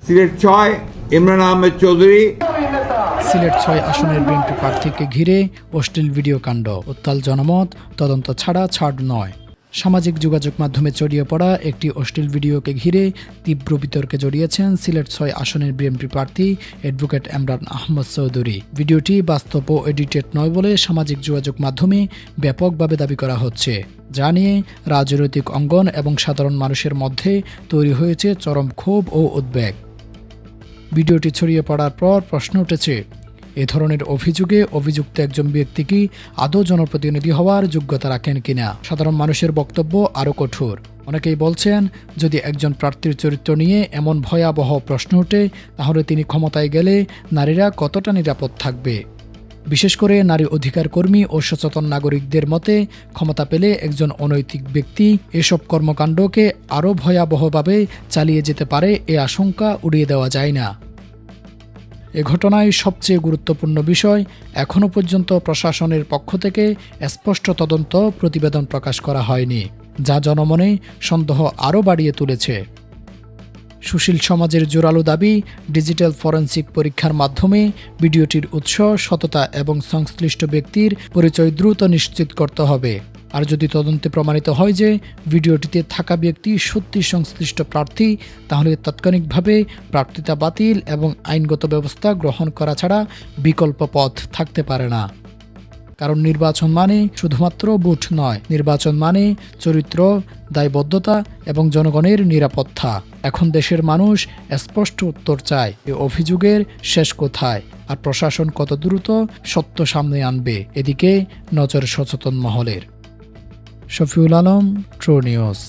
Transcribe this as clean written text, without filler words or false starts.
সিলেট 6 ইমরান আহমেদ চৌধুরী। সিলেট 6 আসনের বিএনপি প্রার্থীকে ঘিরে অশ্লীল ভিডিও কাণ্ড, উত্তাল জনমত, তদন্ত ছাড়া ছাড় নয়। সামাজিক যোগাযোগ মাধ্যমে ছড়িয়ে পড়া একটি অশ্লীল ভিডিওকে ঘিরে তীব্র বিতর্কে জড়িয়েছেন সিলেট 6 আসনের বিএনপি প্রার্থী অ্যাডভোকেট ইমরান আহমেদ চৌধুরী। ভিডিওটি বাস্তব ও এডিটেড নয় বলে সামাজিক যোগাযোগ মাধ্যমে ব্যাপকভাবে দাবি করা হচ্ছে, যা নিয়ে রাজনৈতিক অঙ্গন এবং সাধারণ মানুষের মধ্যে তৈরি হয়েছে চরম ক্ষোভ ও উদ্বেগ। ভিডিওটি ছড়িয়ে পড়ার পর প্রশ্ন উঠেছে, এ ধরনের অভিযোগে অভিযুক্ত একজন ব্যক্তি কি আদৌ জনপ্রতিনিধি হওয়ার যোগ্যতা রাখেন কিনা। সাধারণ মানুষের বক্তব্য আরও কঠোর। অনেকেই বলছেন, যদি একজন প্রার্থীর চরিত্র নিয়ে এমন ভয়াবহ প্রশ্ন ওঠে, তাহলে তিনি ক্ষমতায় গেলে নারীরা কতটা নিরাপদ থাকবে। বিশেষ করে নারী অধিকার কর্মী ও সচেতন নাগরিকদের মতে, ক্ষমতা পেলে একজন অনৈতিক ব্যক্তি এসব কর্মকাণ্ডকে আরও ভয়াবহভাবে চালিয়ে যেতে পারে, এ আশঙ্কা উড়িয়ে দেওয়া যায় না। এ ঘটনায় সবচেয়ে গুরুত্বপূর্ণ বিষয়, এখনও পর্যন্ত প্রশাসনের পক্ষ থেকে স্পষ্ট তদন্ত প্রতিবেদন প্রকাশ করা হয়নি, যা জনমনে সন্দেহ আরও বাড়িয়ে তুলেছে। সুশীল সমাজের জোরালো দাবি, ডিজিটাল ফরেনসিক পরীক্ষার মাধ্যমে ভিডিওটির উৎস, সততা এবং সংশ্লিষ্ট ব্যক্তির পরিচয় দ্রুত নিশ্চিত করতে হবে। আর যদি তদন্তে প্রমাণিত হয় যে ভিডিওটিতে থাকা ব্যক্তি সত্যি সংশ্লিষ্ট প্রার্থী, তাহলে তাৎক্ষণিকভাবে প্রার্থিতা বাতিল এবং আইনগত ব্যবস্থা গ্রহণ করা ছাড়া বিকল্প পথ থাকতে পারে না। কারণ নির্বাচন মানে শুধুমাত্র ভোট নয়, নির্বাচন মানে চরিত্র, দায়বদ্ধতা এবং জনগণের নিরাপত্তা। এখন দেশের মানুষ স্পষ্ট উত্তর চায়, এ অভিযোগের শেষ কোথায়, আর প্রশাসন কত দ্রুত সত্য সামনে আনবে, এদিকে নজর সচেতন মহলের। Shafiul Alam, true news.